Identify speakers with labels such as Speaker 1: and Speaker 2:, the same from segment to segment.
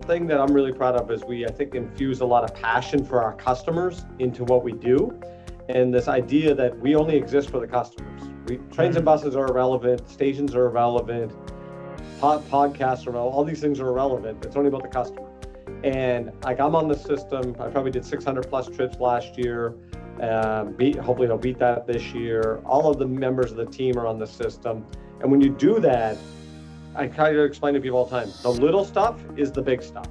Speaker 1: thing that I'm really proud of is I think, infuse a lot of passion for our customers into what we do. And this idea that we only exist for the customers. Trains and buses are irrelevant, stations are irrelevant, podcasts are irrelevant, all these things are irrelevant. It's only about the customer. And like, I'm on the system. I probably did 600 plus trips last year. Hopefully I'll beat that this year. All of the members of the team are on the system. And when you do that, I try to explain to people all the time, the little stuff is the big stuff.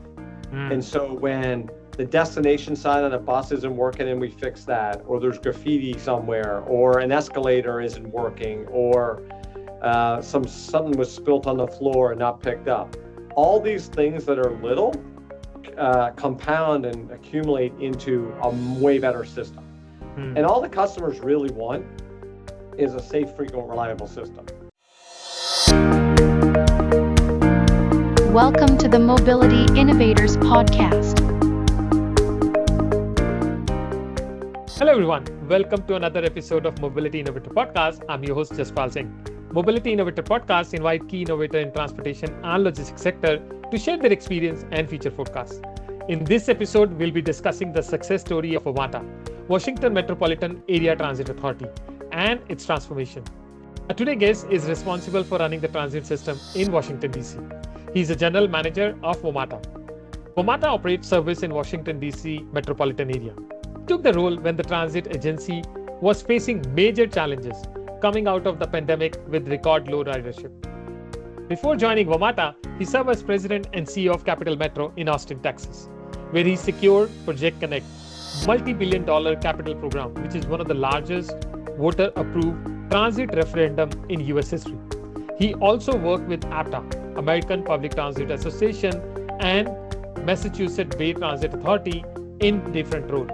Speaker 1: And so when the destination sign on a bus isn't working and we fix that, or there's graffiti somewhere, or an escalator isn't working, or something was spilt on the floor and not picked up. All these things that are little compound and accumulate into a way better system. And all the customers really want is a safe, frequent, reliable system.
Speaker 2: Welcome to the Mobility Innovators Podcast.
Speaker 3: Hello everyone, welcome to another episode of Mobility Innovator Podcast. I'm your host Jaspal Singh. Mobility Innovator Podcast invite key innovators in transportation and logistics sector to share their experience and future forecasts. In this episode, we'll be discussing the success story of WMATA, Washington Metropolitan Area Transit Authority, and its transformation. Our today's guest is responsible for running the transit system in Washington DC. He's a general manager of WMATA. WMATA operates service in Washington DC Metropolitan Area. He took the role when the transit agency was facing major challenges coming out of the pandemic with record low ridership. Before joining WMATA, he served as president and CEO of Capital Metro in Austin, Texas, where he secured Project Connect, multi-billion-dollar capital program, which is one of the largest voter-approved transit referendum in US history. He also worked with APTA, American Public Transit Association, and Massachusetts Bay Transit Authority in different roles.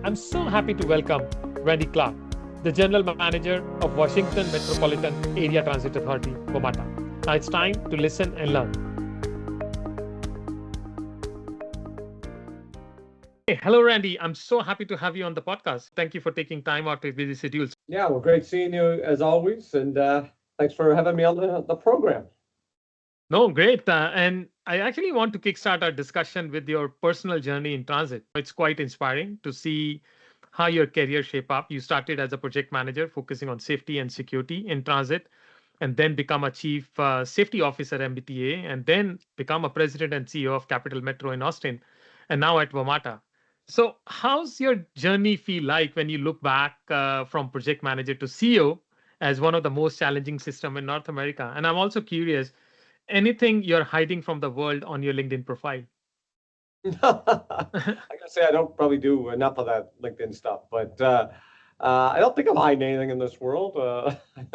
Speaker 3: I'm so happy to welcome Randy Clarke, the General Manager of Washington Metropolitan Area Transit Authority, WMATA. Now it's time to listen and learn. Hey, hello, Randy. I'm so happy to have you on the podcast. Thank you for taking time out of your busy schedules.
Speaker 1: Yeah, well, great seeing you as always. And thanks for having me on the program.
Speaker 3: No, great. And I actually want to kickstart our discussion with your personal journey in transit. It's quite inspiring to see how your career shaped up. You started as a project manager focusing on safety and security in transit, and then become a chief safety officer at MBTA, and then become a president and CEO of Capital Metro in Austin, and now at WMATA. So how's your journey feel like when you look back from project manager to CEO as one of the most challenging systems in North America? And I'm also curious, anything you're hiding from the world on your LinkedIn profile?
Speaker 1: I gotta say, I don't probably do enough of that LinkedIn stuff, but I don't think I'm hiding anything in this world,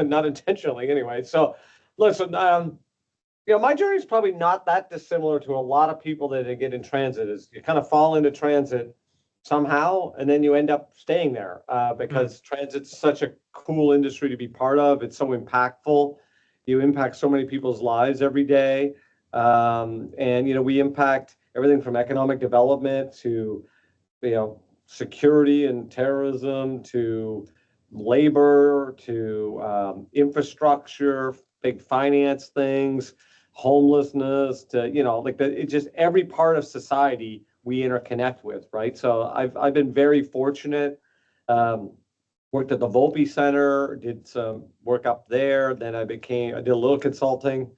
Speaker 1: not intentionally anyway. So listen, my journey is probably not that dissimilar to a lot of people that get in transit. Is you kind of fall into transit somehow, and then you end up staying there because transit's such a cool industry to be part of. It's so impactful. You impact so many people's lives every day. And, we impact everything from economic development to, security and terrorism, to labor, to infrastructure, big finance things, homelessness, to, it's just every part of society we interconnect with, right? So I've been very fortunate. Worked at the Volpe Center, did some work up there. Then I did a little consulting.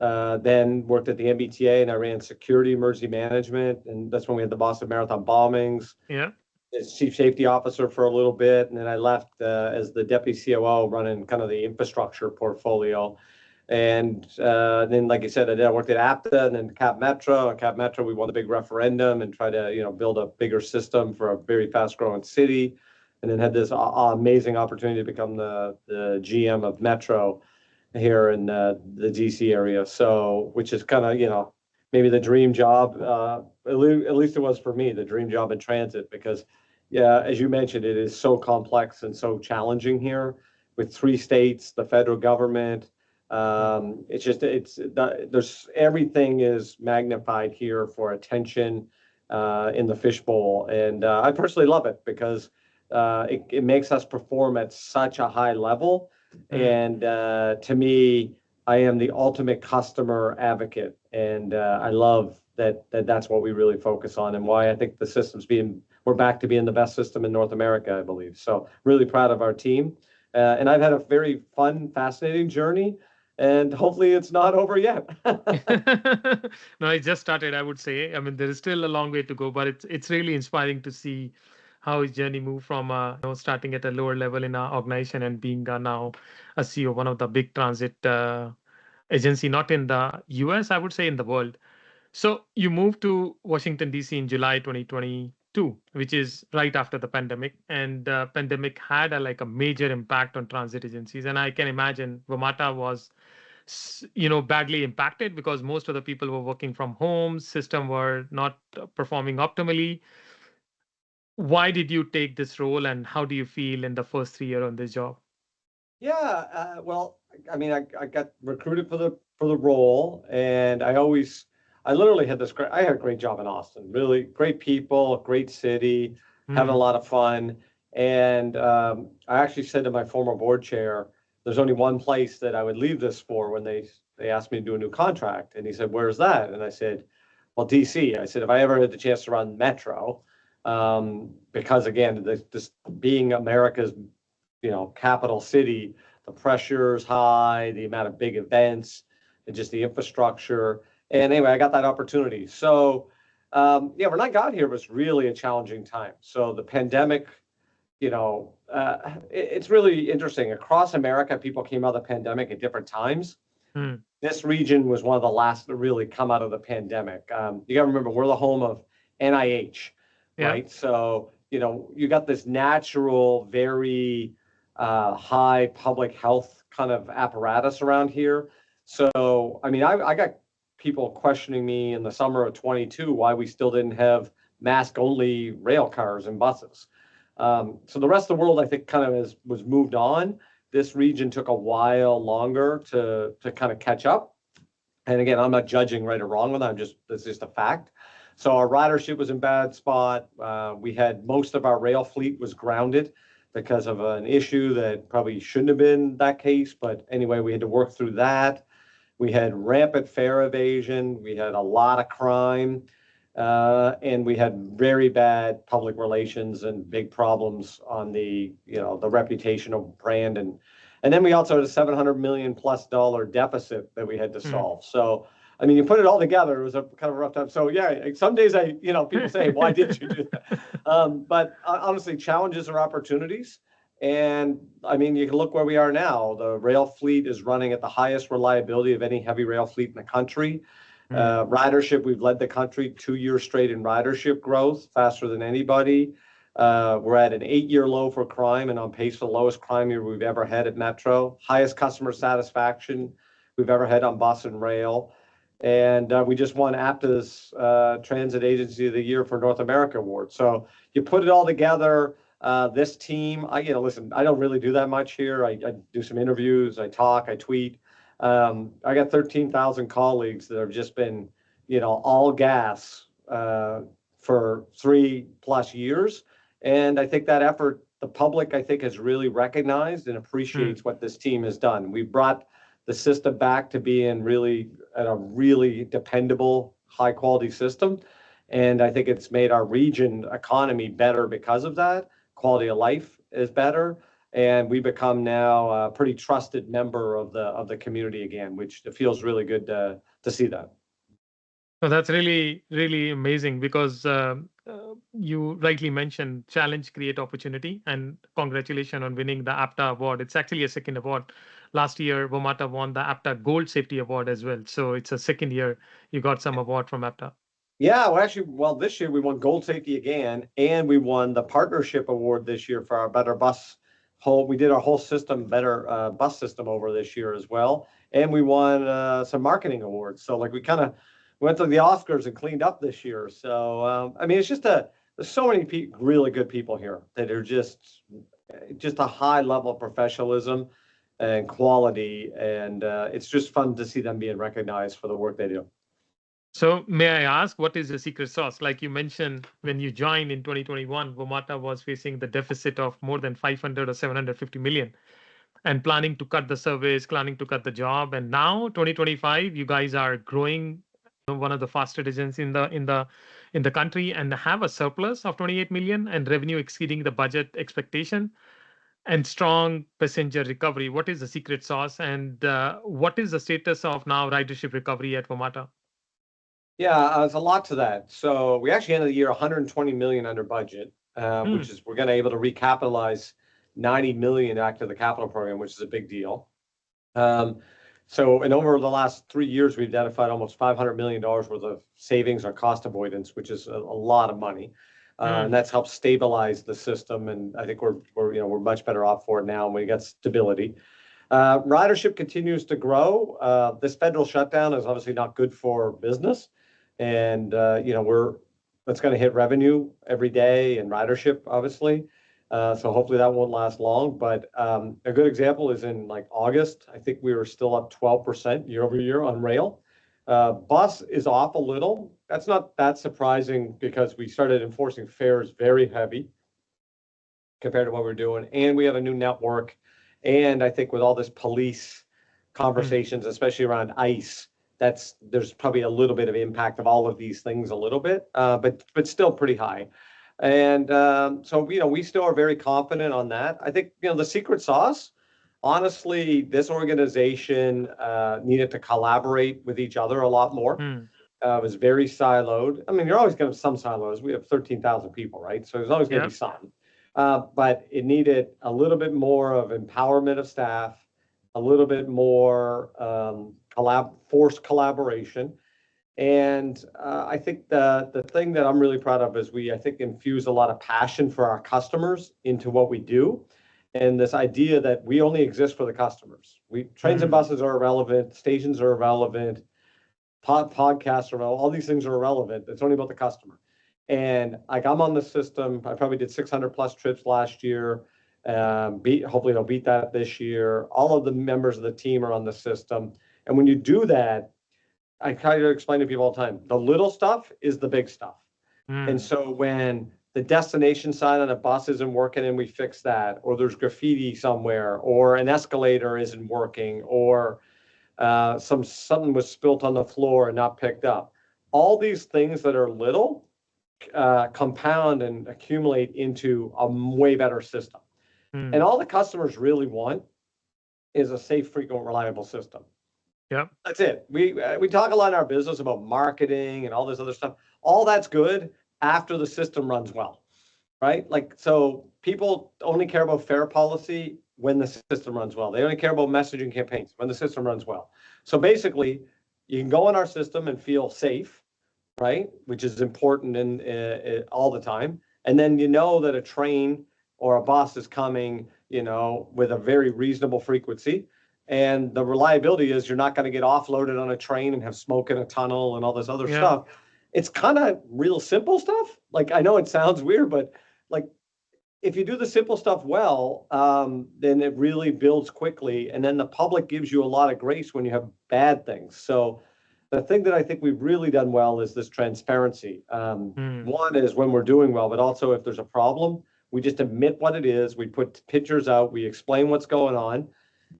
Speaker 1: Then worked at the MBTA, and I ran security emergency management. And that's when we had the Boston Marathon bombings.
Speaker 3: Yeah.
Speaker 1: As chief safety officer for a little bit. And then I left as the deputy COO running kind of the infrastructure portfolio. And then, like I said, I worked at APTA and then Cap Metro. At Cap Metro, we won the big referendum and tried to, build a bigger system for a very fast growing city. And then had this amazing opportunity to become the GM of Metro here in the DC area. So, which is kind of, maybe the dream job, at least it was for me, the dream job in transit, because, as you mentioned, it is so complex and so challenging here with 3 states, the federal government. There's everything is magnified here for attention in the fishbowl. And I personally love it because it makes us perform at such a high level. And to me, I am the ultimate customer advocate, and I love that's what we really focus on, and why I think the system's we're back to being the best system in North America, I believe. So really proud of our team. And I've had a very fun, fascinating journey, and hopefully it's not over yet.
Speaker 3: No, it just started, I would say. I mean, there is still a long way to go, but it's really inspiring to see how his journey moved from starting at a lower level in our organization and being now a CEO, one of the big transit agency, not in the US, I would say in the world. So you moved to Washington DC in July 2022, which is right after the pandemic, and the pandemic had like a major impact on transit agencies. And I can imagine WMATA was badly impacted because most of the people were working from home, system were not performing optimally. Why did you take this role, and how do you feel in the first 3 years on this job?
Speaker 1: Yeah, well, I mean, I got recruited for the role, and I literally had I had a great job in Austin. Really great people, great city, having a lot of fun. And I actually said to my former board chair, "There's only one place that I would leave this for," when they asked me to do a new contract, and he said, "Where's that?" And I said, "Well, DC." I said, "If I ever had the chance to run Metro, because again, this being America's capital city, the pressure is high, the amount of big events, and just the infrastructure." And anyway, I got that opportunity. So, when I got here, it was really a challenging time. So the pandemic, it's really interesting. Across America, people came out of the pandemic at different times.
Speaker 3: Mm.
Speaker 1: This region was one of the last to really come out of the pandemic. You got to remember, we're the home of NIH, right?
Speaker 3: Yeah.
Speaker 1: So, you got this natural, very high public health kind of apparatus around here. So, I mean, I got people questioning me in the summer of 22 why we still didn't have mask-only rail cars and buses. So the rest of the world, I think, kind of was moved on. This region took a while longer to kind of catch up. And again, I'm not judging right or wrong with that. It's just a fact. So our ridership was in bad spot. We had most of our rail fleet was grounded because of an issue that probably shouldn't have been that case. But anyway, we had to work through that. We had rampant fare evasion. We had a lot of crime. And we had very bad public relations and big problems on the reputational brand. And then we also had a $700 million plus deficit that we had to solve. So, I mean, you put it all together, it was a kind of a rough time. So yeah, some days people say, "Why did you do that?" But honestly, challenges are opportunities. And I mean, you can look where we are now. The rail fleet is running at the highest reliability of any heavy rail fleet in the country. Ridership, we've led the country 2 years straight in ridership growth, faster than anybody. We're at an 8-year low for crime and on pace for the lowest crime year we've ever had at Metro. Highest customer satisfaction we've ever had on bus and rail. And we just won APTA's Transit Agency of the Year for North America award. So you put it all together. This team, listen, I don't really do that much here. I do some interviews, I talk, I tweet. I got 13,000 colleagues that have just been, all gas for 3+ years. And I think that effort, the public, I think, has really recognized and appreciates what this team has done. We brought the system back to being really at a really dependable, high quality system. And I think it's made our region economy better because of that. Quality of life is better. And we become now a pretty trusted member of the community again, which feels really good to see that.
Speaker 3: So that's really, really amazing because you rightly mentioned challenge create opportunity, and congratulations on winning the APTA award. It's actually a second award. Last year, WMATA won the APTA Gold Safety Award as well. So it's a second year you got some award from APTA. Yeah,
Speaker 1: this year we won Gold Safety again, and we won the Partnership Award this year for our Better Bus we did our whole system better bus system over this year as well, and we won some marketing awards. So we kind of went to the Oscars and cleaned up this year. So I mean, it's just there's so many really good people here that are just a high level of professionalism and quality, and it's just fun to see them being recognized for the work they do.
Speaker 3: So may I ask, what is the secret sauce? Like you mentioned, when you joined in 2021, WMATA was facing the deficit of more than 500 or 750 million and planning to cut the service, planning to cut the job. And now 2025, you guys are growing one of the fastest regions in the country, and have a surplus of 28 million and revenue exceeding the budget expectation and strong passenger recovery. What is the secret sauce, and what is the status of now ridership recovery at WMATA?
Speaker 1: Yeah, there's a lot to that. So we actually ended the year 120 million under budget, which is we're going to able to recapitalize 90 million after the capital program, which is a big deal. And over the last 3 years, we've identified almost $500 million worth of savings or cost avoidance, which is a lot of money. And that's helped stabilize the system. And I think we're much better off for it now, and we got stability. Ridership continues to grow. This federal shutdown is obviously not good for business. And, that's going to hit revenue every day and ridership, obviously. So hopefully that won't last long. But a good example is in like August, I think we were still up 12% year over year on rail. Bus is off a little. That's not that surprising because we started enforcing fares very heavy compared to what we're doing. And we have a new network. And I think with all this police conversations, especially around ICE, there's probably a little bit of impact of all of these things a little bit, but still pretty high. And so we still are very confident on that. I think the secret sauce, honestly, this organization needed to collaborate with each other a lot more. It was very siloed. I mean, you're always going to have some silos. We have 13,000 people, right? So there's always going to be some. But it needed a little bit more of empowerment of staff, a little bit more forced collaboration. And I think the thing that I'm really proud of is I think, infuse a lot of passion for our customers into what we do. And this idea that we only exist for the customers. Trains and buses are irrelevant, stations are irrelevant, podcasts are irrelevant, all these things are irrelevant. It's only about the customer. And like I'm on the system, I probably did 600 plus trips last year. Hopefully they'll beat that this year. All of the members of the team are on the system. And when you do that, I try to explain to people all the time, the little stuff is the big stuff. And so when the destination sign on a bus isn't working and we fix that, or there's graffiti somewhere, or an escalator isn't working, or something was spilt on the floor and not picked up, all these things that are little compound and accumulate into a way better system. And all the customers really want is a safe, frequent, reliable system.
Speaker 3: Yeah,
Speaker 1: that's it. We talk a lot in our business about marketing and all this other stuff. All that's good after the system runs well, right? Like, so people only care about fare policy when the system runs well. They only care about messaging campaigns when the system runs well. So basically, you can go on our system and feel safe, right? Which is important in all the time. And then that a train or a bus is coming, with a very reasonable frequency. And the reliability is you're not going to get offloaded on a train and have smoke in a tunnel and all this other stuff. It's kind of real simple stuff. Like, I know it sounds weird, but like if you do the simple stuff well, then it really builds quickly. And then the public gives you a lot of grace when you have bad things. So the thing that I think we've really done well is this transparency. One is when we're doing well, but also if there's a problem, we just admit what it is. We put pictures out. We explain what's going on.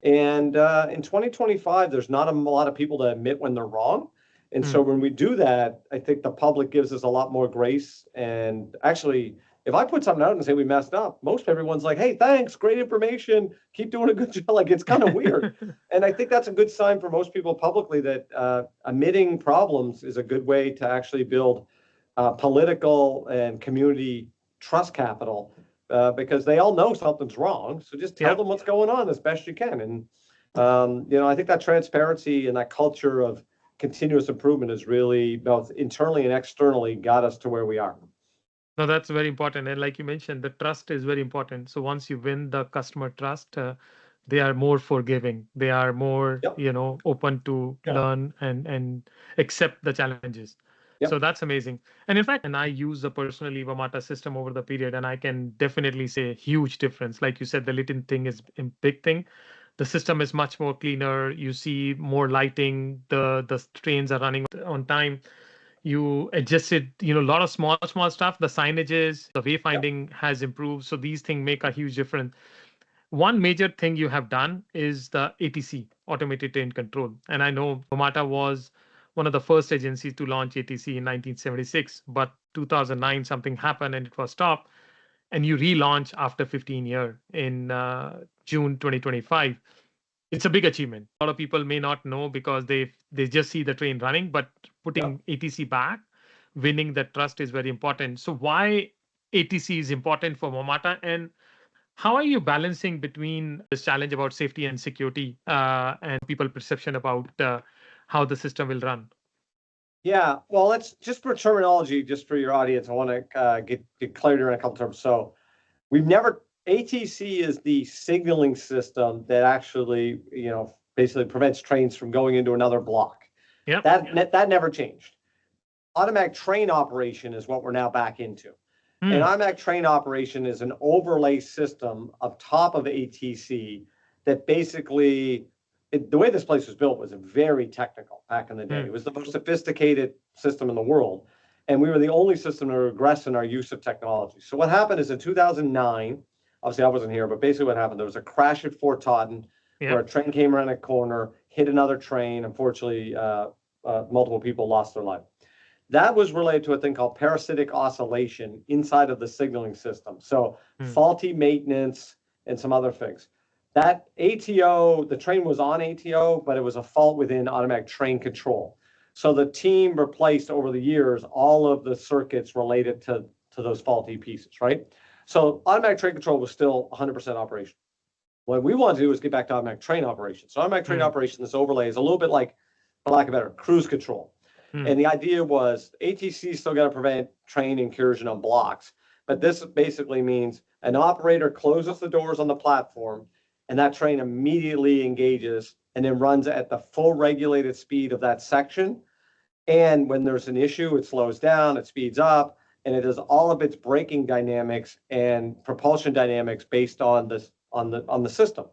Speaker 1: And in 2025, there's not a lot of people that admit when they're wrong. And so when we do that, I think the public gives us a lot more grace. And actually, if I put something out and say we messed up, most everyone's like, hey, thanks, great information, keep doing a good job. Like, it's kind of weird. And I think that's a good sign for most people publicly that admitting problems is a good way to actually build political and community trust capital. Because they all know something's wrong. So just tell them what's going on as best you can. And, I think that transparency and that culture of continuous improvement is really both internally and externally got us to where we are.
Speaker 3: No, that's very important. And like you mentioned, the trust is very important. So once you win the customer trust, they are more forgiving. They are more, open to learn and accept the challenges. So that's amazing. And in fact, I use the personally WMATA system over the period, and I can definitely say huge difference. Like you said, the little thing is a big thing. The system is much more cleaner. You see more lighting. The trains are running on time. You adjusted, a lot of small stuff. The signages, the wayfinding has improved. So these things make a huge difference. One major thing you have done is the ATC, automated train control. And I know WMATA was one of the first agencies to launch ATC in 1976, but 2009 something happened and it was stopped, and you relaunch after 15 years in June 2025. It's a big achievement. A lot of people may not know because they just see the train running, but putting ATC back, winning that trust is very important. So why ATC is important for WMATA, and how are you balancing between this challenge about safety and security and people perception about how the system will run?
Speaker 1: Yeah, well, let's just for terminology, just for your audience, I want to get clarity on a couple terms. So we've never, ATC is the signaling system that actually, basically prevents trains from going into another block.
Speaker 3: Yep.
Speaker 1: That never changed. Automatic train operation is what we're now back into. And automatic train operation is an overlay system of top of ATC that basically, the way this place was built was very technical back in the day. It was the most sophisticated system in the world. And we were the only system to regress in our use of technology. So what happened is in 2009, obviously I wasn't here, but basically what happened, there was a crash at Fort Totten where a train came around a corner, hit another train. Unfortunately, multiple people lost their life. That was related to a thing called parasitic oscillation inside of the signaling system. So faulty maintenance and some other things. That ATO, the train was on ATO, but it was a fault within automatic train control. So the team replaced over the years all of the circuits related to those faulty pieces, right? So automatic train control was still 100% operation. What we want to do is get back to automatic train operation. So automatic train operation, this overlay is a little bit like, for lack of better, cruise control. And the idea was ATC still got to prevent train incursion on blocks. But this basically means an operator closes the doors on the platform and that train immediately engages and then runs at the full regulated speed of that section. And when there's an issue, it slows down, it speeds up, and it does all of its braking dynamics and propulsion dynamics based on this on the system.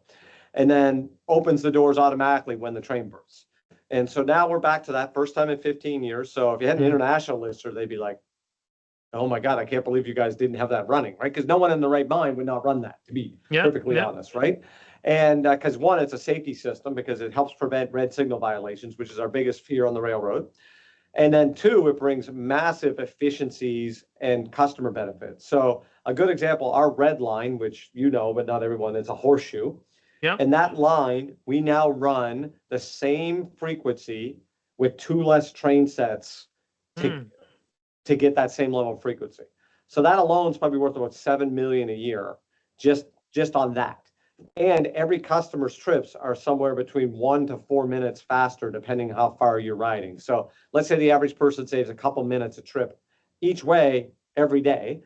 Speaker 1: And then opens the doors automatically when the train bursts. And so now we're back to that first time in 15 years. So if you had an international listener, they'd be like, oh my God, I can't believe you guys didn't have that running, right? Because no one in the right mind would not run that, to be perfectly honest, right? And because one, it's a safety system because it helps prevent red signal violations, which is our biggest fear on the railroad. And then two, it brings massive efficiencies and customer benefits. So a good example, our red line, which you know, but not everyone, it's a horseshoe. And that line, we now run the same frequency with 2 less train sets to get that same level of frequency. So that alone is probably worth about $7 million a year, just on that. And every customer's trips are somewhere between 1 to 4 minutes faster, depending how far you're riding. So let's say the average person saves a couple minutes a trip each way every day,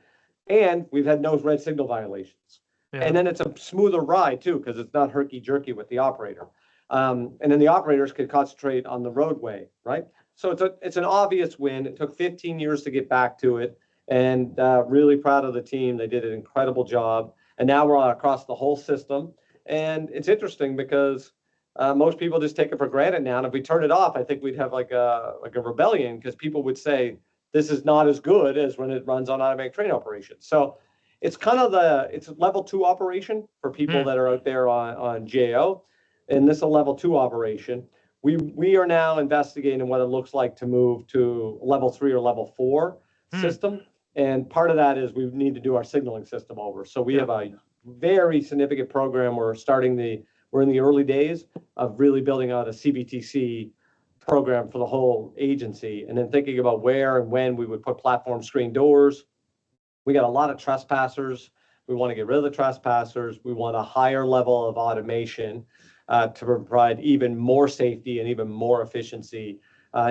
Speaker 1: and we've had no red signal violations. And then it's a smoother ride too, because it's not herky-jerky with the operator. And then the operators could concentrate on the roadway, right? So it's an obvious win. It took 15 years to get back to it, and really proud of the team. They did an incredible job. And now we're across the whole system. And it's interesting because most people just take it for granted now. And if we turn it off, I think we'd have like a rebellion because people would say, this is not as good as when it runs on automatic train operation. So it's kind of it's a level 2 operation for people that are out there on GAO, and this is a level 2 operation. We are now investigating what it looks like to move to level 3 or level 4 system, and part of that is we need to do our signaling system over. So we have a very significant program. We're in the early days of really building out a CBTC program for the whole agency, and then thinking about where and when we would put platform screen doors. We got a lot of trespassers. We want to get rid of the trespassers. We want a higher level of automation to provide even more safety and even more efficiency,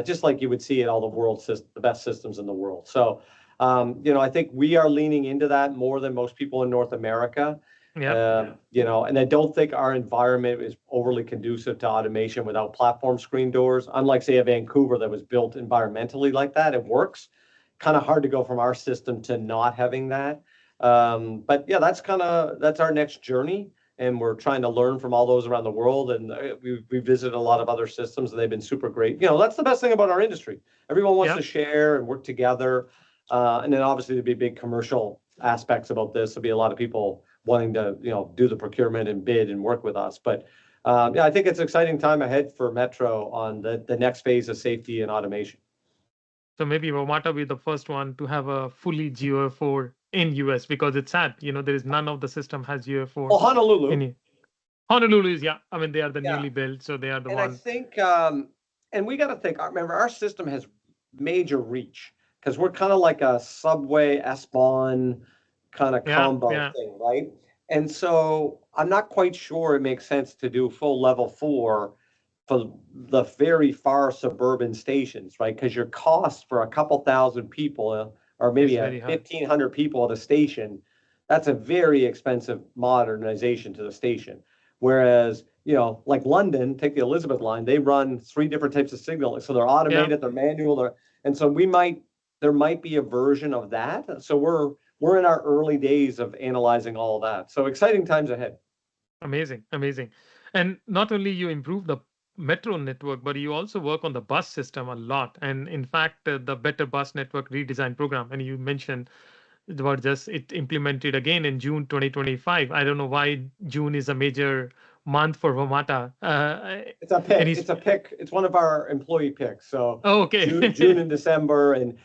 Speaker 1: just like you would see at all the best systems in the world. So, I think we are leaning into that more than most people in North America. And I don't think our environment is overly conducive to automation without platform screen doors. Unlike, say, a Vancouver that was built environmentally like that, it works. Kind of hard to go from our system to not having that. But yeah, that's our next journey. And we're trying to learn from all those around the world. And we visited a lot of other systems and they've been super great. That's the best thing about our industry. Everyone wants to share and work together. And then obviously there'd be big commercial aspects about this. There'll be a lot of people wanting to, do the procurement and bid and work with us. But yeah, I think it's an exciting time ahead for Metro on the next phase of safety and automation.
Speaker 3: So maybe WMATA will be the first one to have a fully GeoF4 in US, because it's sad, there is none of the system has GeoF4
Speaker 1: Well, Honolulu,
Speaker 3: in it. Honolulu is, yeah. I mean, they are the
Speaker 1: yeah,
Speaker 3: newly built, so they are the
Speaker 1: and I
Speaker 3: one.
Speaker 1: think, and we got to think. Remember, our system has major reach because we're kind of like a subway S-Bahn kind of
Speaker 3: Yeah,
Speaker 1: combo
Speaker 3: yeah,
Speaker 1: thing, right? And so I'm not quite sure it makes sense to do full level 4 for the very far suburban stations, right? Because your cost for a couple thousand people, or
Speaker 3: it's
Speaker 1: maybe a
Speaker 3: very high.
Speaker 1: 1,500 people at a station, that's a very expensive modernization to the station. Whereas, like London, take the Elizabeth line, they run 3 different types of signal. So they're
Speaker 3: Yeah,
Speaker 1: automated, they're manual, and so there might be a version of that. So we're in our early days of analyzing all of that. So exciting times ahead.
Speaker 3: amazing, amazing. And not only you improve the metro network, but you also work on the bus system a lot. And in fact, the Better Bus Network Redesign program, and you mentioned about just it implemented again in June 2025. I don't know why June is a major month for WMATA.
Speaker 1: It's a pick.
Speaker 3: Any
Speaker 1: It's a pick. It's one of our employee picks. So
Speaker 3: Oh, okay.
Speaker 1: June and December, and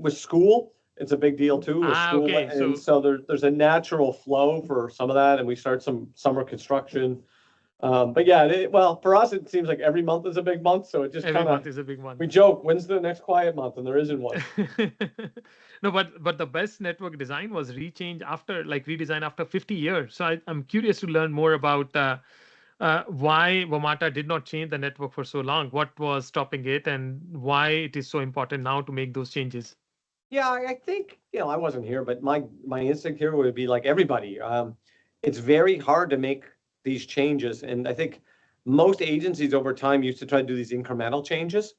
Speaker 1: with school, it's a big deal too with
Speaker 3: Ah,
Speaker 1: school.
Speaker 3: okay.
Speaker 1: And
Speaker 3: So
Speaker 1: so there's a natural flow for some of that, and we start some summer construction. But yeah, well, for us, it seems like every month is a big month. So it just
Speaker 3: every
Speaker 1: kind of,
Speaker 3: month is a big
Speaker 1: we
Speaker 3: month.
Speaker 1: joke, when's the next quiet month? And there isn't one.
Speaker 3: No, but the best network design was redesigned after 50 years. So I'm curious to learn more about why WMATA did not change the network for so long. What was stopping it, and why it is so important now to make those changes?
Speaker 1: Yeah, I think, I wasn't here, but my instinct here would be like everybody. It's very hard to make these changes. And I think most agencies over time used to try to do these incremental changes.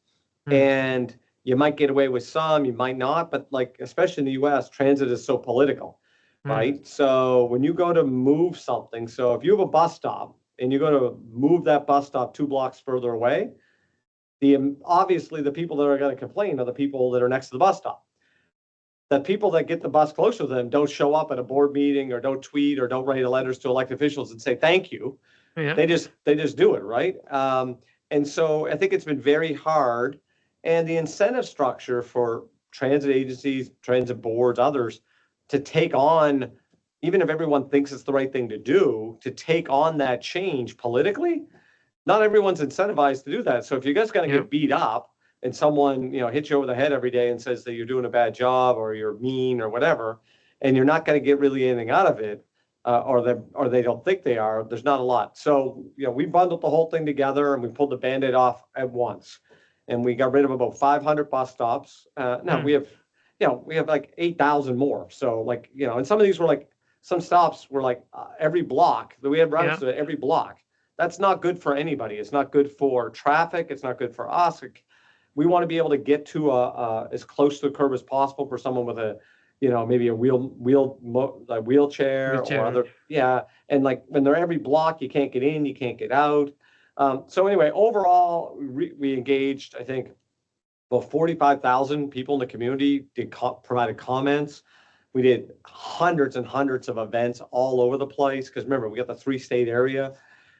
Speaker 3: Hmm.
Speaker 1: And you might get away with some, you might not, but like, especially in the US, transit is so political,
Speaker 3: Hmm.
Speaker 1: right? So when you go to move something, so if you have a bus stop and you go to move that bus stop 2 blocks further away, obviously the people that are going to complain are the people that are next to the bus stop. The people that get the bus closer to them don't show up at a board meeting or don't tweet or don't write letters to elected officials and say thank you.
Speaker 3: Yeah.
Speaker 1: They just do it, right? And so I think it's been very hard, and the incentive structure for transit agencies, transit boards, others to take on, even if everyone thinks it's the right thing to do, to take on that change politically, not everyone's incentivized to do that. So if you're just going to
Speaker 3: Yeah.
Speaker 1: get beat up and someone, hits you over the head every day and says that you're doing a bad job or you're mean or whatever, and you're not going to get really anything out of it, or they don't think they are, there's not a lot. So, we bundled the whole thing together and we pulled the Band-Aid off at once. And we got rid of about 500 bus stops. Now
Speaker 3: Hmm.
Speaker 1: we have like 8,000 more. So like, and some of these were like, some stops were like every block. We had routes
Speaker 3: Yeah.
Speaker 1: to every block. That's not good for anybody. It's not good for traffic. It's not good for us. We want to be able to get to as close to the curb as possible for someone with maybe a wheelchair or
Speaker 3: Whichever.
Speaker 1: other. Yeah. And like when they're every block, you can't get in, you can't get out. So anyway, overall, we engaged, I think, about 45,000 people in the community provided comments. We did hundreds and hundreds of events all over the place because remember, we got the 3-state area,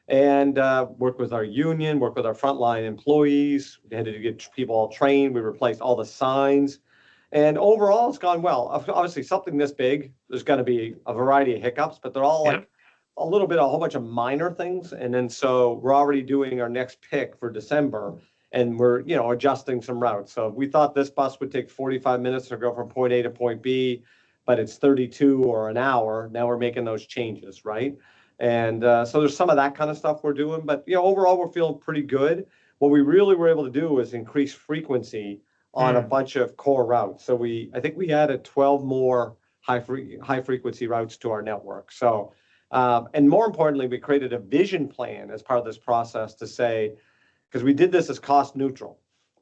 Speaker 1: and work with our union, work with our frontline employees. We had to get people all trained. We replaced all the signs. And overall, it's gone well. Obviously, something this big, there's going to be a variety of hiccups, but they're all
Speaker 3: Yeah.
Speaker 1: like a whole bunch of minor things. And then so we're already doing our next pick for December, and we're, adjusting some routes. So we thought this bus would take 45 minutes to go from point A to point B, but it's 32 or an hour. Now we're making those changes, right? And so there's some of that kind of stuff we're doing, but overall we're feeling pretty good. What we really were able to do is increase frequency on a
Speaker 3: Hmm.
Speaker 1: bunch of core routes. So I think we added 12 more high frequency routes to our network. So, and more importantly, we created a vision plan as part of this process to say, because we did this as cost neutral.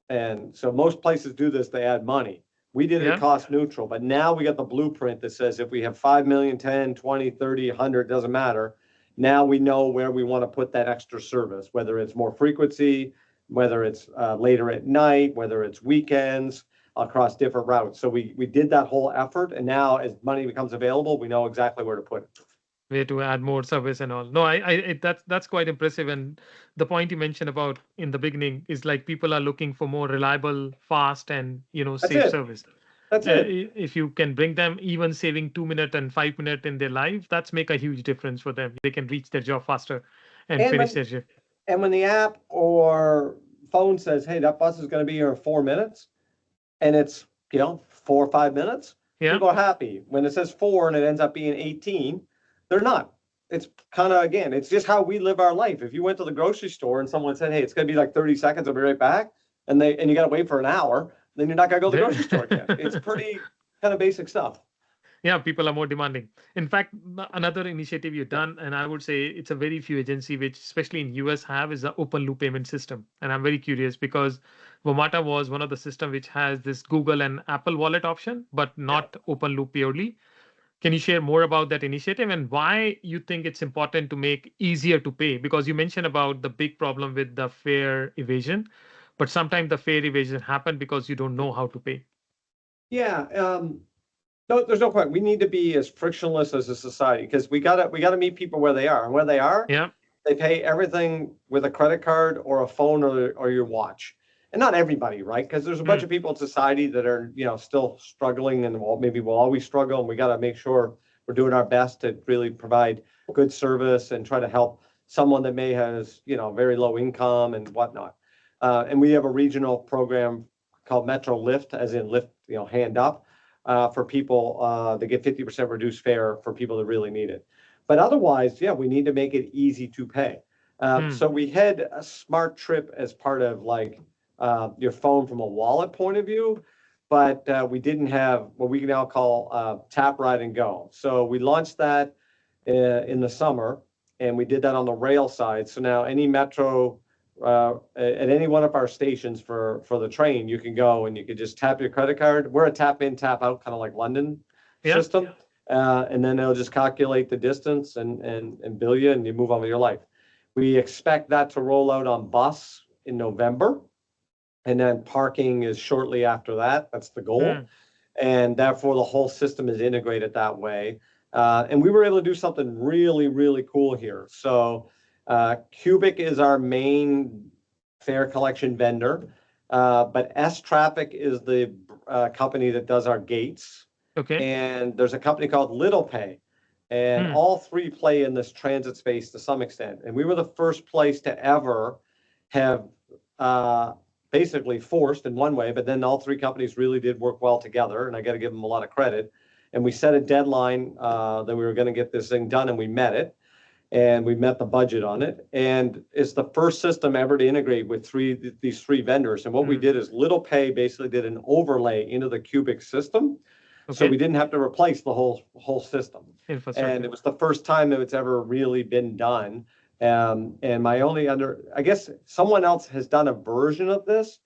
Speaker 1: And so most places do this, they add money. We did it
Speaker 3: Yeah.
Speaker 1: cost neutral, but now we got the blueprint that says if we have 5 million, 10, 20, 30, 100, doesn't matter. Now we know where we want to put that extra service, whether it's more frequency, whether it's later at night, whether it's weekends, across different routes. So we did that whole effort, and now as money becomes available, we know exactly where to put it.
Speaker 3: way to add more service and all. No, that's quite impressive. And the point you mentioned about in the beginning is like people are looking for more reliable, fast, and
Speaker 1: That's
Speaker 3: safe
Speaker 1: it.
Speaker 3: service.
Speaker 1: That's it.
Speaker 3: If you can bring them even saving 2 minutes and 5 minutes in their life, that's make a huge difference for them. They can reach their job faster and
Speaker 1: And
Speaker 3: finish
Speaker 1: when
Speaker 3: their shift.
Speaker 1: and when the app or phone says, "Hey, that bus is going to be here in 4 minutes," and it's 4 or 5 minutes,
Speaker 3: Yeah,
Speaker 1: people are happy. When it says 4 and it ends up being 18, they're not. It's kind of, again, it's just how we live our life. If you went to the grocery store and someone said, "Hey, it's going to be like 30 seconds, I'll be right back," and you got to wait for an hour, then you're not going to go to the grocery store again. It's pretty kind of basic stuff.
Speaker 3: yeah, people are more demanding. In fact, another initiative you've done, and I would say it's a very few agency which, especially in US, have is the open loop payment system. And I'm very curious because WMATA was one of the system which has this Google and Apple wallet option, but
Speaker 1: Yeah.
Speaker 3: not open loop purely. Can you share more about that initiative and why you think it's important to make easier to pay? Because you mentioned about the big problem with the fare evasion, but sometimes the fare evasion happen because you don't know how to pay.
Speaker 1: Yeah. No, there's no point. We need to be as frictionless as a society because we gotta meet people where they are. And where they are,
Speaker 3: Yeah.
Speaker 1: they pay everything with a credit card or a phone or your watch. And not everybody, right? Because there's a bunch
Speaker 3: Mm,
Speaker 1: of people in society that are, still struggling and maybe will always struggle. And we got to make sure we're doing our best to really provide good service and try to help someone that may has, very low income and whatnot. And we have a regional program called Metro Lift, as in lift, hand up, for people that get 50% reduced fare for people that really need it. But otherwise, yeah, we need to make it easy to pay.
Speaker 3: mm,
Speaker 1: So we had a smart trip as part of like your phone from a wallet point of view, but we didn't have what we now call tap, ride, and go. So we launched that in the summer, and we did that on the rail side. So now any metro at any one of our stations for the train, you can go and you can just tap your credit card. We're a tap in, tap out, kind of like London
Speaker 3: yeah.
Speaker 1: system. And then it'll just calculate the distance and bill you, and you move on with your life. We expect that to roll out on bus in November, and then parking is shortly after that. That's the goal.
Speaker 3: Mm,
Speaker 1: And therefore, the whole system is integrated that way. And we were able to do something really, really cool here. So, Cubic is our main fare collection vendor, but S Traffic is the company that does our gates.
Speaker 3: okay.
Speaker 1: And there's a company called Little Pay. And
Speaker 3: Mm,
Speaker 1: all three play in this transit space to some extent. And we were the first place to ever have uh, basically forced in one way, but then all three companies really did work well together, and I got to give them a lot of credit. And we set a deadline that we were going to get this thing done, and we met it, and we met the budget on it. And it's the first system ever to integrate with these three vendors. And what we
Speaker 3: mm,
Speaker 1: did is Little Pay basically did an overlay into the Cubic system, so we
Speaker 3: okay.
Speaker 1: didn't have to replace the whole system. And
Speaker 3: Infrastructure.
Speaker 1: it was the first time that it's ever really been done. And my only I guess someone else has done a version of this,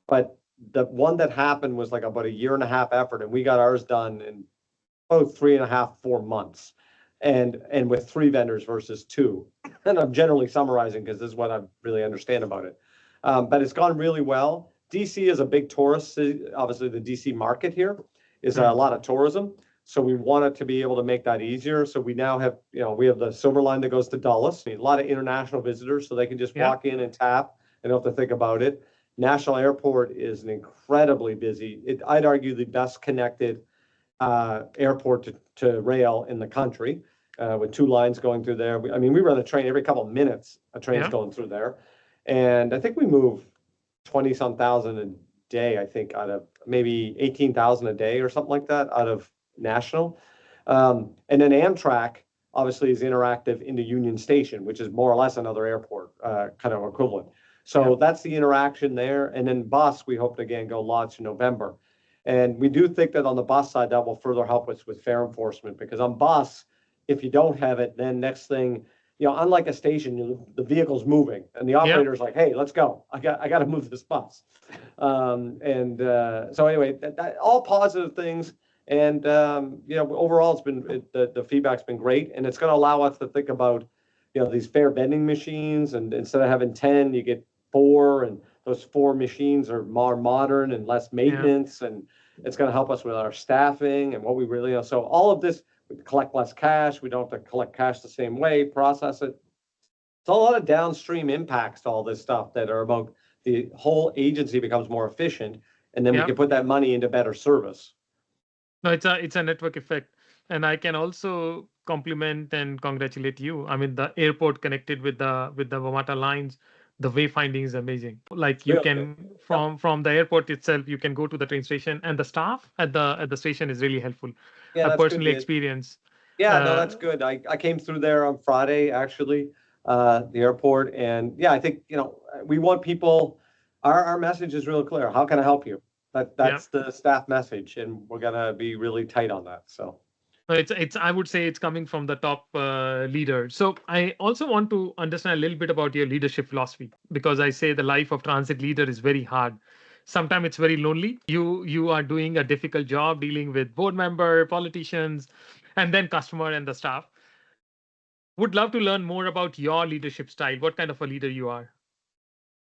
Speaker 1: but the one that happened was like about a year and a half effort, and we got ours done in about 3.5, 4 months, and with three vendors versus two. And I'm generally summarizing because this is what I really understand about it. But it's gone really well. DC is a big tourist city. Obviously, the DC market here is a
Speaker 3: Mm,
Speaker 1: lot of tourism. So we wanted to be able to make that easier. So we now have, we have the Silver Line that goes to Dulles. A lot of international visitors, so they can just
Speaker 3: yeah.
Speaker 1: walk in and tap and don't have to think about it. National Airport is an incredibly busy, I'd argue the best connected airport to rail in the country, with two lines going through there. I mean, we run a train every couple of minutes, a train's
Speaker 3: Yeah.
Speaker 1: going through there. And I think we move 20 some thousand a day, I think, out of maybe 18,000 a day or something like that out of national. And then Amtrak obviously is interactive into Union Station, which is more or less another airport kind of equivalent. So
Speaker 3: Yeah.
Speaker 1: that's the interaction there. And then bus, we hope to again go launch in November. And we do think that on the bus side, that will further help us with fare enforcement, because on bus, if you don't have it, then next thing, unlike a station, the vehicle's moving and the
Speaker 3: Yeah.
Speaker 1: operator's like, "Hey, let's go. I got to move this bus." So anyway, that all positive things. And overall, the feedback's been great, and it's going to allow us to think about, these fare vending machines, and instead of having 10, you get 4, and those 4 machines are more modern and less
Speaker 3: Yeah.
Speaker 1: maintenance, and it's going to help us with our staffing and what we really know. So all of this, We collect less cash. We don't have to collect cash the same way, process it. It's a lot of downstream impacts to all this stuff that are about the whole agency becomes more efficient, and then we
Speaker 3: Yeah.
Speaker 1: can put that money into better service.
Speaker 3: No, it's a network effect. And I can also compliment and congratulate you. I mean, the airport connected with the WMATA lines, the wayfinding is amazing. Like you
Speaker 1: Really good.
Speaker 3: can from the airport itself, you can go to the train station, and the staff at the station is really helpful.
Speaker 1: Yeah,
Speaker 3: I
Speaker 1: that's good.
Speaker 3: personally experienced.
Speaker 1: Yeah, no,
Speaker 3: Uh,
Speaker 1: that's good. I came through there on Friday, actually, the airport, and yeah, I think, we want people, our message is real clear. How can I help you?
Speaker 3: yeah.
Speaker 1: That's the staff message, and we're gonna be really tight on that, so.
Speaker 3: No, it's I would say it's coming from the top leader. So I also want to understand a little bit about your leadership philosophy, because I say the life of transit leader is very hard. Sometimes it's very lonely. You are doing a difficult job dealing with board member, politicians, and then customer and the staff. Would love to learn more about your leadership style. What kind of a leader you are?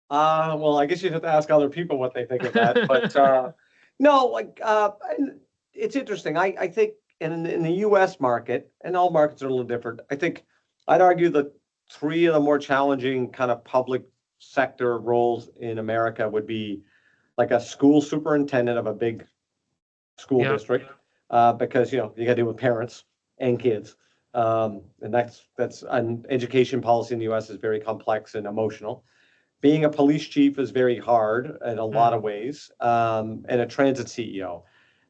Speaker 1: Well, I guess you'd have to ask other people what they think of that, but, no, like, and it's interesting. I think in the US market, and all markets are a little different, I think I'd argue that three of the more challenging kind of public sector roles in America would be like a school superintendent of a big school
Speaker 3: Yeah.
Speaker 1: district, because, you got to deal with parents and kids. And that's an education policy in the US is very complex and emotional. Being a police chief is very hard in a lot of ways, and a transit CEO.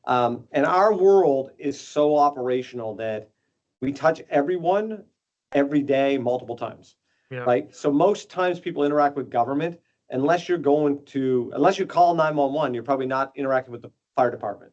Speaker 1: And our world is so operational that we touch everyone every day, multiple times,
Speaker 3: Yeah.
Speaker 1: right? So most times people interact with government, unless you call 911, you're probably not interacting with the fire department.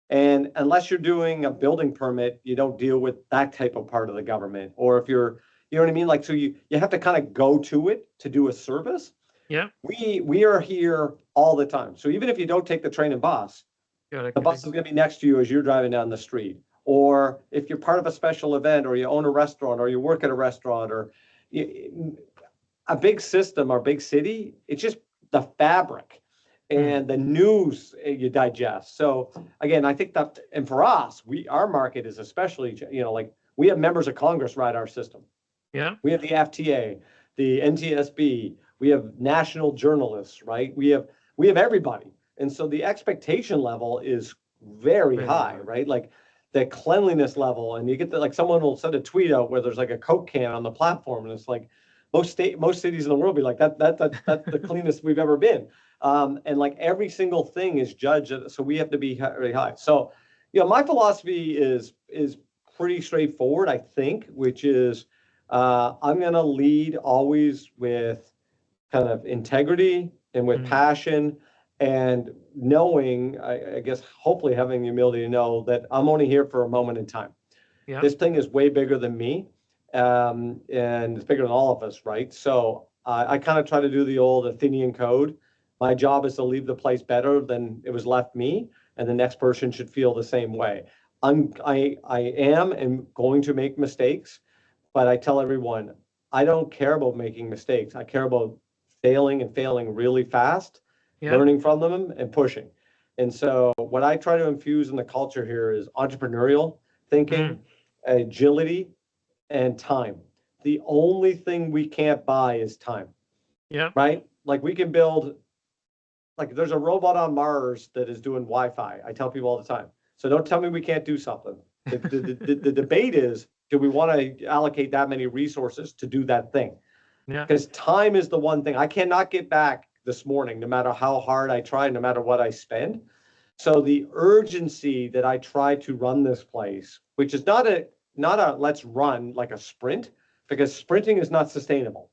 Speaker 1: And unless you're doing a building permit, you don't deal with that type of part of the government. Or if you know what I mean? Like, so you have to kind of go to it to do a service.
Speaker 3: Yeah.
Speaker 1: We are here all the time. So even if you don't take the train and bus, the bus is going to be next to you as you're driving down the street. Or if you're part of a special event, or you own a restaurant, or you work at a restaurant, or a big system or big city, it's just the fabric and the news you digest. So again, I think that, and for us, our market is especially, like we have members of Congress ride our system.
Speaker 3: Yeah.
Speaker 1: We have the APTA, the NTSB, we have national journalists, right? We have everybody. And so the expectation level is very high, right? Like the cleanliness level, and you get like someone will send a tweet out where there's like a Coke can on the platform, and it's like most cities in the world be like that's the cleanest we've ever been. And like every single thing is judged, so we have to be very high. So, my philosophy is pretty straightforward, I think, which is I'm going to lead always with kind of integrity and with passion, and knowing, I guess, hopefully having the humility to know that I'm only here for a moment in time.
Speaker 3: Yeah.
Speaker 1: This thing is way bigger than me, and it's bigger than all of us, right? So I kind of try to do the old Athenian code. My job is to leave the place better than it was left me, and the next person should feel the same way. I am and going to make mistakes, but I tell everyone, I don't care about making mistakes. I care about failing really fast, learning from them and pushing. And so what I try to infuse in the culture here is entrepreneurial thinking, agility, and time. The only thing we can't buy is time.
Speaker 3: Yeah.
Speaker 1: Right? Like we can build, like there's a robot on Mars that is doing Wi-Fi. I tell people all the time. So don't tell me we can't do something. The debate is, do we want to allocate that many resources to do that thing?
Speaker 3: Yeah.
Speaker 1: Because time is the one thing I cannot get back this morning, no matter how hard I try, no matter what I spend. So the urgency that I try to run this place, which is not a let's run like a sprint, because sprinting is not sustainable.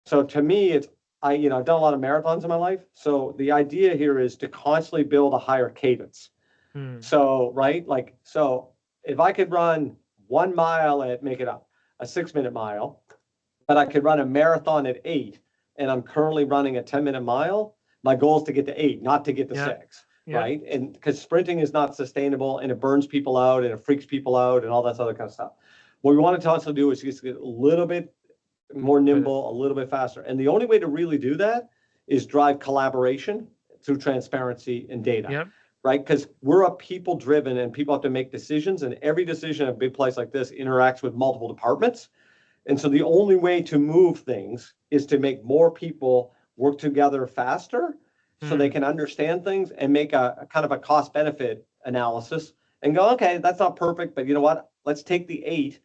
Speaker 1: So to me, it's I've done a lot of marathons in my life. So the idea here is to constantly build a higher cadence. So, right, like, so if I could run 1 mile make it up, a 6-minute mile, but I could run a marathon at 8, and I'm currently running a 10-minute mile, my goal is to get to 8, not to get to 6, right? And because sprinting is not sustainable, and it burns people out, and it freaks people out, and all that other kind of stuff. What we want to also do is just get a little bit more nimble, a little bit faster. And the only way to really do that is drive collaboration through transparency and data. right? Because we're a people-driven and people have to make decisions, and every decision in a big place like this interacts with multiple departments. And so the only way to move things is to make more people work together faster so they can understand things and make a kind of a cost benefit analysis and go, okay, that's not perfect, but you know what? Let's take the 8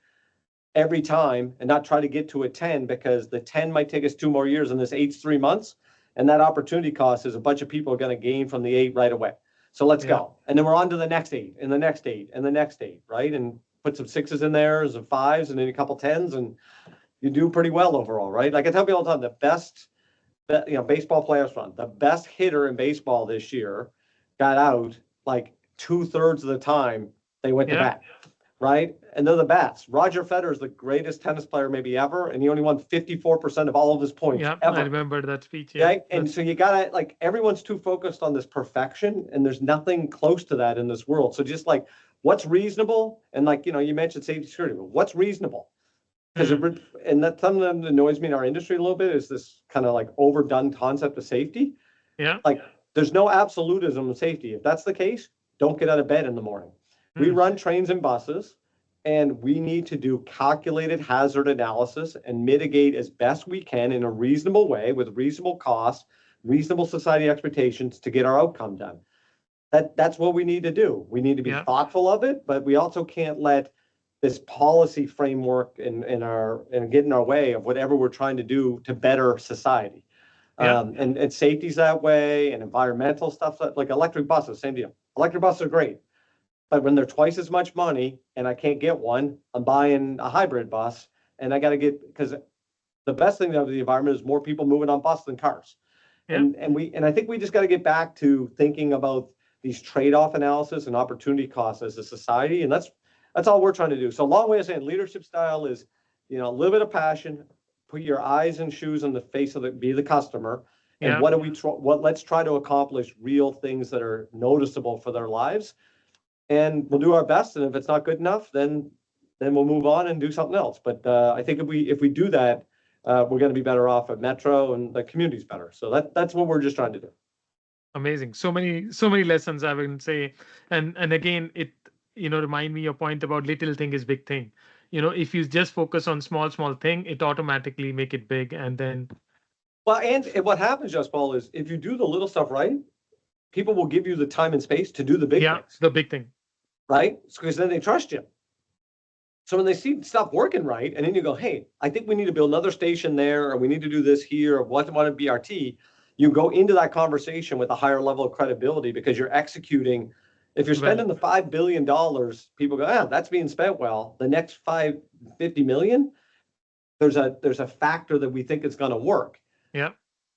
Speaker 1: every time and not try to get to a 10, because the 10 might take us 2 more years and this 8's 3 months. And that opportunity cost is a bunch of people are going to gain from the 8 right away. So let's go. And then we're on to the next 8 and the next 8 and the next 8, right? And put some 6s in there, some 5s, and then a couple 10s, and you do pretty well overall, right? Like I tell people all the time, the best, baseball players run, the best hitter in baseball this year got out like 2/3 of the time they went to bat, right? And they're the best. Roger Federer is the greatest tennis player maybe ever, and he only won 54% of all of his points ever.
Speaker 3: I remember that speech.
Speaker 1: Right? And so you gotta, like, everyone's too focused on this perfection, and there's nothing close to that in this world. So just like, what's reasonable? And like, you mentioned safety security, but what's reasonable? Because and that's something that annoys me in our industry a little bit, is this kind of like overdone concept of safety.
Speaker 3: Yeah.
Speaker 1: Like, there's no absolutism of safety. If that's the case, don't get out of bed in the morning. We run trains and buses, and we need to do calculated hazard analysis and mitigate as best we can in a reasonable way with reasonable costs, reasonable society expectations to get our outcome done. That's what we need to do. We need to be thoughtful of it, but we also can't let this policy framework and get in our way of whatever we're trying to do to better society. And safety's that way, and environmental stuff, like electric buses, same deal. Electric buses are great, but when they're twice as much money and I can't get one, I'm buying a hybrid bus, and I got to because the best thing of the environment is more people moving on buses than cars. And I think we just got to get back to thinking about these trade-off analysis and opportunity costs as a society, and that's all we're trying to do. So a long way of saying leadership style is, a little bit of passion, put your eyes and shoes on the face of be the customer. And let's try to accomplish real things that are noticeable for their lives. And we'll do our best. And if it's not good enough, then we'll move on and do something else. But I think if we do that, we're going to be better off at Metro, and the community's better. So that's what we're just trying to do.
Speaker 3: Amazing. So many lessons, I would say. And again, it, remind me your point about little thing is big thing. If you just focus on small thing, it automatically make it big. And then.
Speaker 1: Well, and what happens, Just Paul, is if you do the little stuff right, people will give you the time and space to do the big things.
Speaker 3: The big thing.
Speaker 1: Right? Because then they trust you. So when they see stuff working right, and then you go, hey, I think we need to build another station there, or we need to do this here, or what a BRT, you go into that conversation with a higher level of credibility because you're executing. If you're spending the $5 billion, people go, that's being spent well. The next $50 million, there's a factor that we think it's going to work.
Speaker 3: Yeah.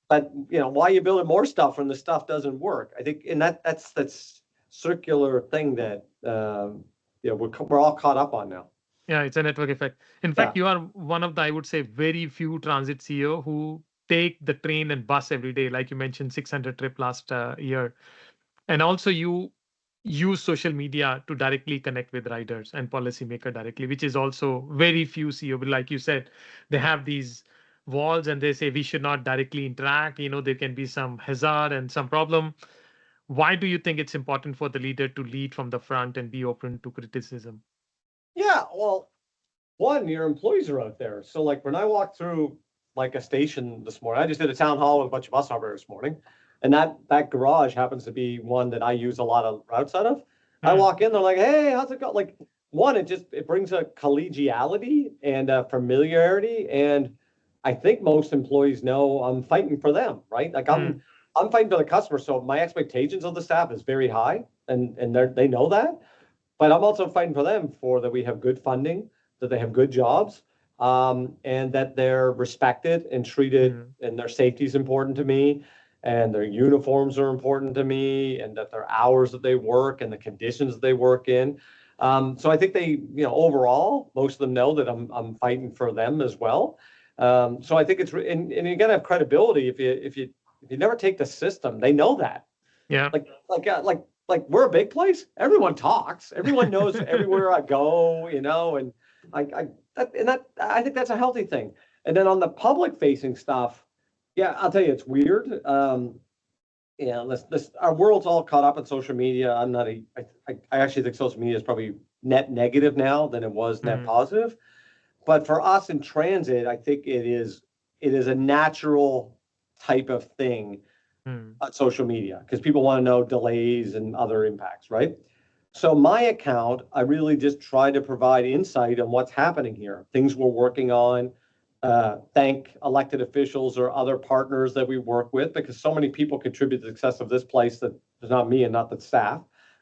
Speaker 1: But why are you building more stuff when the stuff doesn't work? I think, and that's circular thing that we're all caught up on now.
Speaker 3: Yeah, it's a network effect. In fact, you are one of the, I would say, very few transit CEO who take the train and bus every day, like you mentioned, 600 trip last year. And also you use social media to directly connect with riders and policymaker directly, which is also very few CEO. But like you said, they have these walls and they say we should not directly interact. There can be some hazard and some problem. Why do you think it's important for the leader to lead from the front and be open to criticism?
Speaker 1: Yeah, well, one, your employees are out there. So like when I walked through like a station this morning, I just did a town hall with a bunch of bus operators this morning. And that garage happens to be one that I use a lot of routes out of. I walk in, they're like, hey, how's it going? Like, one, it brings a collegiality and a familiarity. And I think most employees know I'm fighting for them, right? Like I'm fighting for the customer. So my expectations of the staff is very high, and they know that. But I'm also fighting for them that we have good funding, that they have good jobs, and that they're respected and treated, and their safety is important to me, and their uniforms are important to me, and that their hours that they work and the conditions that they work in. So I think they, overall, most of them know that I'm fighting for them as well. So I think it's, and you gotta have credibility. If you never take the system, they know that.
Speaker 3: Yeah.
Speaker 1: Like we're a big place. Everyone talks. Everyone knows everywhere I go, and I think that's a healthy thing. And then on the public facing stuff, yeah, I'll tell you, it's weird. Yeah, our world's all caught up in social media. I'm not I actually think social media is probably net negative now than it was net
Speaker 3: Mm,
Speaker 1: positive. But for us in transit, I think it is a natural type of thing
Speaker 3: mm,
Speaker 1: on social media because people want to know delays and other impacts, right? So my account, I really just try to provide insight on what's happening here, things we're working on, thank elected officials or other partners that we work with because so many people contribute to the success of this place that it's not me and not the staff,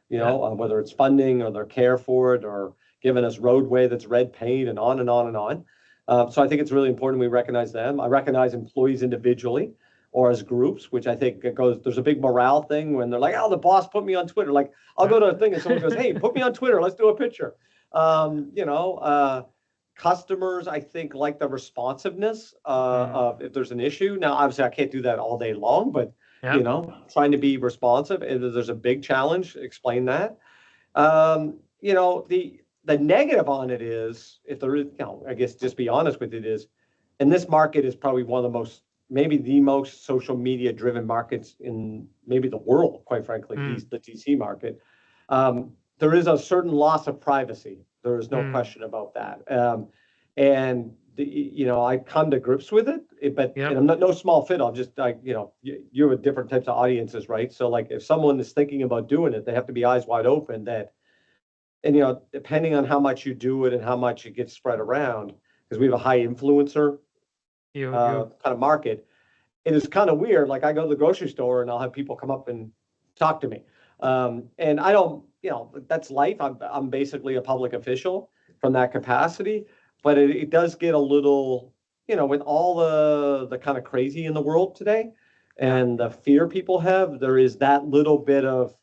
Speaker 3: yeah,
Speaker 1: whether it's funding or their care for it or giving us roadway that's red paint and on and on and on. So I think it's really important we recognize them. I recognize employees individually or as groups, which I think it goes, there's a big morale thing when they're like, oh, the boss put me on Twitter. Like I'll go to a thing and someone goes, hey, put me on Twitter. Let's do a picture. You know, customers, I think, like the responsiveness
Speaker 3: mm,
Speaker 1: of if there's an issue. Now, obviously, I can't do that all day long, but
Speaker 3: yeah,
Speaker 1: trying to be responsive. If there's a big challenge, explain that. The negative on it is, if there is, I guess, just be honest with it is, and this market is probably one of the most, maybe the most social media driven markets in maybe the world, quite frankly,
Speaker 3: mm,
Speaker 1: the DC market. There is a certain loss of privacy. There is no
Speaker 3: mm,
Speaker 1: question about that. I come to grips with it, but
Speaker 3: yeah,
Speaker 1: and I'm not no small fit. I'll just you're with different types of audiences, right? So like if someone is thinking about doing it, they have to be eyes wide open that, and depending on how much you do it and how much it gets spread around, because we have a high influencer
Speaker 3: you,
Speaker 1: kind of market, it is kind of weird. Like I go to the grocery store and I'll have people come up and talk to me. And I don't, that's life. I'm basically a public official from that capacity, but it does get a little, with all the kind of crazy in the world today
Speaker 3: yeah,
Speaker 1: and the fear people have, there is that little bit of,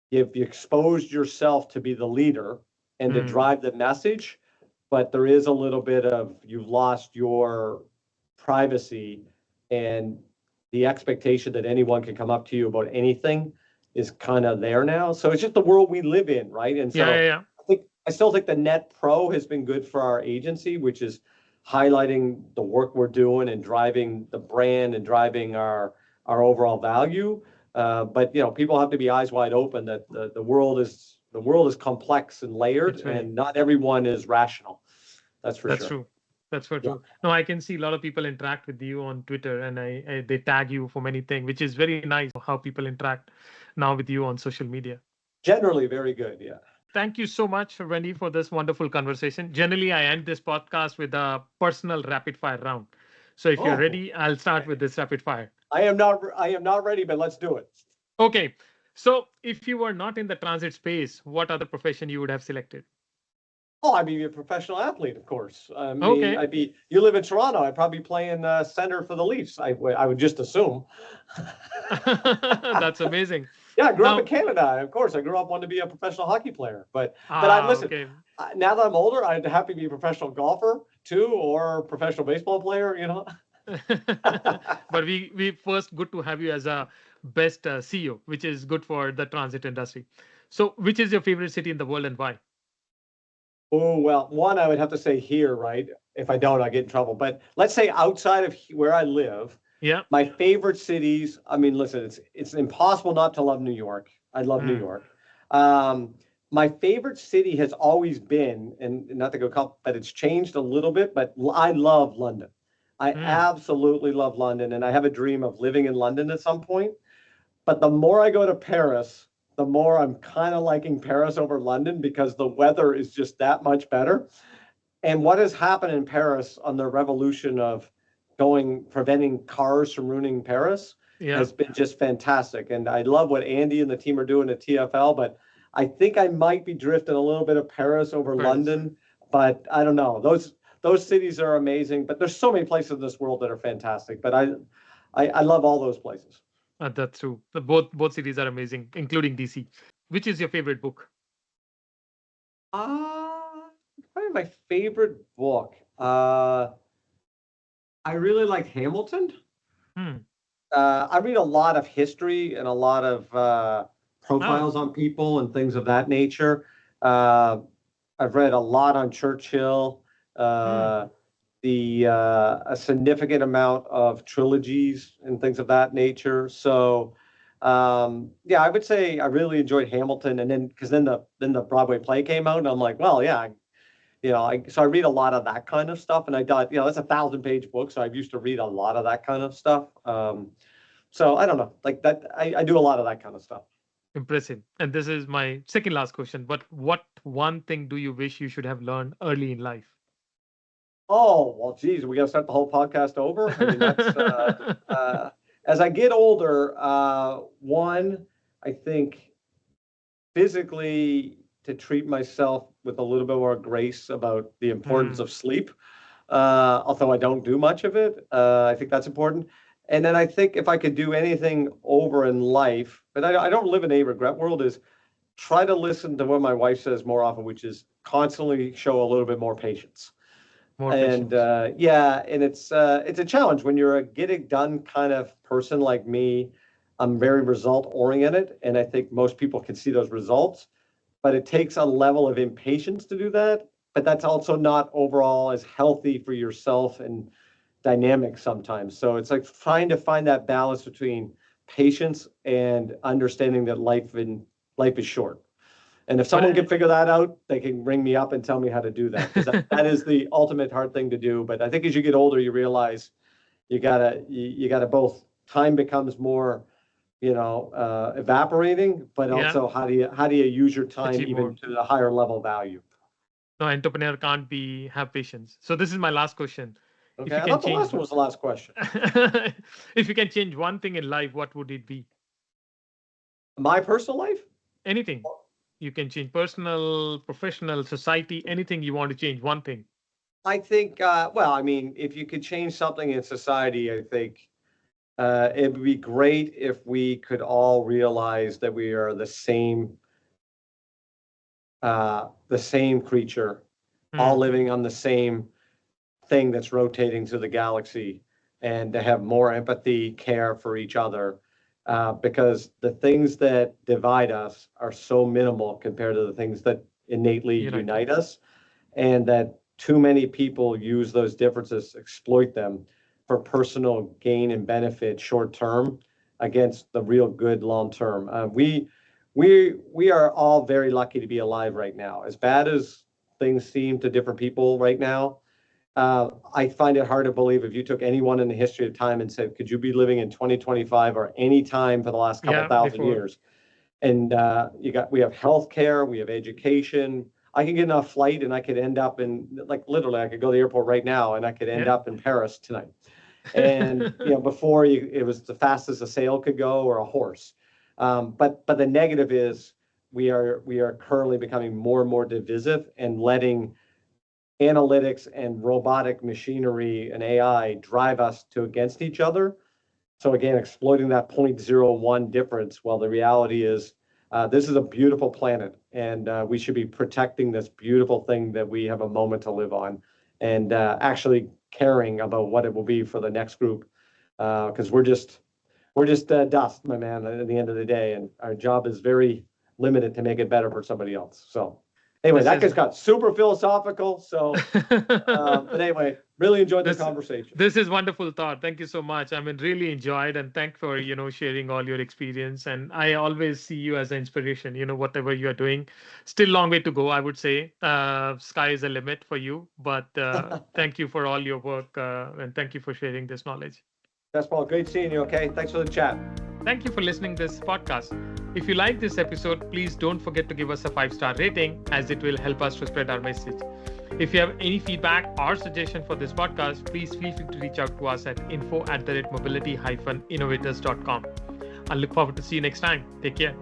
Speaker 1: if you exposed yourself to be the leader and to
Speaker 3: mm,
Speaker 1: drive the message, but there is a little bit of you've lost your privacy and the expectation that anyone can come up to you about anything is kind of there now. So it's just the world we live in, right? And
Speaker 3: yeah, yeah,
Speaker 1: so
Speaker 3: yeah.
Speaker 1: I still think the net pro has been good for our agency, which is highlighting the work we're doing and driving the brand and driving our overall value. But people have to be eyes wide open that the world is complex and layered,
Speaker 3: It's very.
Speaker 1: and not everyone is rational. That's for
Speaker 3: That's
Speaker 1: sure.
Speaker 3: true. That's for
Speaker 1: Yeah.
Speaker 3: true. No, I can see a lot of people interact with you on Twitter, and they tag you for many things, which is very nice how people interact now with you on social media.
Speaker 1: Generally very good. Yeah.
Speaker 3: Thank you so much, Wendy, for this wonderful conversation. Generally, I end this podcast with a personal rapid fire round. So if you're
Speaker 1: Oh,
Speaker 3: ready, I'll start with this rapid fire.
Speaker 1: I am not ready, but let's do it.
Speaker 3: Okay. So if you were not in the transit space, what other profession you would have selected?
Speaker 1: Oh, I'd be a professional athlete, of course. I mean,
Speaker 3: Okay.
Speaker 1: you live in Toronto, I'd probably play in center for the Leafs. I would just assume.
Speaker 3: That's amazing.
Speaker 1: Yeah, I grew up in
Speaker 3: Now,
Speaker 1: Canada. Of course, I grew up wanting to be a professional hocky player. But I listen.
Speaker 3: okay.
Speaker 1: Now that I'm older, I'd happy to be a professional golfer too, or a professional baseball player.
Speaker 3: But we first good to have you as a best CEO, which is good for the transit industry. So, which is your favorite city in the world and why?
Speaker 1: Oh, well, one, I would have to say here, right? If I don't, I get in trouble. But let's say outside of where I live,
Speaker 3: Yeah.
Speaker 1: my favorite cities. I mean, listen, it's impossible not to love New York. I love New
Speaker 3: Mm,
Speaker 1: York. Um, my favorite city has always been, and not to go, but it's changed a little bit. But I love London. I
Speaker 3: mm,
Speaker 1: absolutely love London, and I have a dream of living in London at some point. But the more I go to Paris, the more I'm kind of liking Paris over London because the weather is just that much better. And what has happened in Paris on the revolution of preventing cars from ruining Paris
Speaker 3: yeah.
Speaker 1: has been just fantastic. And I love what Andy and the team are doing at TFL, but I think I might be drifting a little bit of Paris over
Speaker 3: Paris.
Speaker 1: London, but I don't know. Those cities are amazing, but there's so many places in this world that are fantastic. But I love all those places.
Speaker 3: That's true. Both cities are amazing, including DC. Which is your favorite book?
Speaker 1: Probably my favorite book. I really like Hamilton.
Speaker 3: Hmm.
Speaker 1: I read a lot of history and a lot of
Speaker 3: Oh.
Speaker 1: profiles on people and things of that nature. Uh, I've read a lot on Churchill,
Speaker 3: Hmm.
Speaker 1: uh, a significant amount of trilogies and things of that nature. So, Yeah, I would say I really enjoyed Hamilton, and then because then the Broadway play came out, and I'm like, well, yeah, so I read a lot of that kind of stuff, and I thought, that's a 1,000-page book, so I used to read a lot of that kind of stuff. So I don't know, like that, I do a lot of that kind of stuff.
Speaker 3: Impressive. And this is my second last question. But what one thing do you wish you should have learned early in life?
Speaker 1: Oh, well, geez, we got to start the whole podcast over. I mean, that's as I get older, one, I think physically to treat myself with a little bit more grace about the importance of sleep, although I don't do much of it. I think that's important. And then I think if I could do anything over in life, but I don't live in a regret world, is try to listen to what my wife says more often, which is constantly show a little bit more patience.
Speaker 3: More
Speaker 1: And
Speaker 3: patience.
Speaker 1: yeah, and it's a challenge when you're a get it done kind of person like me. I'm very result oriented, and I think most people can see those results, but it takes a level of impatience to do that. But that's also not overall as healthy for yourself and dynamic sometimes. So it's like trying to find that balance between patience and understanding that life is short. And if someone can figure that out, they can ring me up and tell me how to do that, because that is the ultimate hard thing to do. But I think as you get older, you realize you gotta both, time becomes more, evaporating, but also how do you use your time
Speaker 3: Achieve
Speaker 1: even
Speaker 3: more.
Speaker 1: to the higher level value?
Speaker 3: No, entrepreneur can't have patience. So this is my last question. If
Speaker 1: Okay,
Speaker 3: you
Speaker 1: I
Speaker 3: can
Speaker 1: thought the
Speaker 3: change
Speaker 1: last one was the last question.
Speaker 3: if you can change one thing in life, what would it be?
Speaker 1: My personal life?
Speaker 3: Anything. You can change personal, professional, society, anything you want to change, one thing.
Speaker 1: I think, well, I mean, if you could change something in society, I think it would be great if we could all realize that we are the same creature, all living on the same thing that's rotating through the galaxy, and to have more empathy, care for each other, because the things that divide us are so minimal compared to the things that innately unite us, and that too many people use those differences, exploit them for personal gain and benefit short term against the real good long term. We are all very lucky to be alive right now. As bad as things seem to different people right now, I find it hard to believe if you took anyone in the history of time and said, could you be living in 2025 or any time for the last couple thousand years? And we have healthcare, we have education. I can get on a flight and I could end up in, like, literally, I could go to the airport right now and I could end up in Paris tonight. And before it was the fastest a sail could go or a horse. But the negative is we are currently becoming more and more divisive and letting analytics and robotic machinery and AI drive us against each other. So again, exploiting that 0.01 difference. Well, the reality is this is a beautiful planet, and we should be protecting this beautiful thing that we have a moment to live on, and actually caring about what it will be for the next group, because we're just dust, my man, at the end of the day, and our job is very limited to make it better for somebody else. So anyway, that just got super philosophical. So, but anyway, really enjoyed the conversation.
Speaker 3: This is wonderful thought. Thank you so much. I mean, really enjoyed, and thank for sharing all your experience. And I always see you as an inspiration. Whatever you are doing, still long way to go, I would say. Sky is the limit for you. But thank you for all your work, and thank you for sharing this knowledge.
Speaker 1: That's Paul. Great seeing you. Okay, thanks for the chat.
Speaker 3: Thank you for listening to this podcast. If you like this episode, please don't forget to give us a 5-star rating, as it will help us to spread our message. If you have any feedback or suggestion for this podcast, please feel free to reach out to us at info@mobility-innovators.com. I look forward to see you next time. Take care.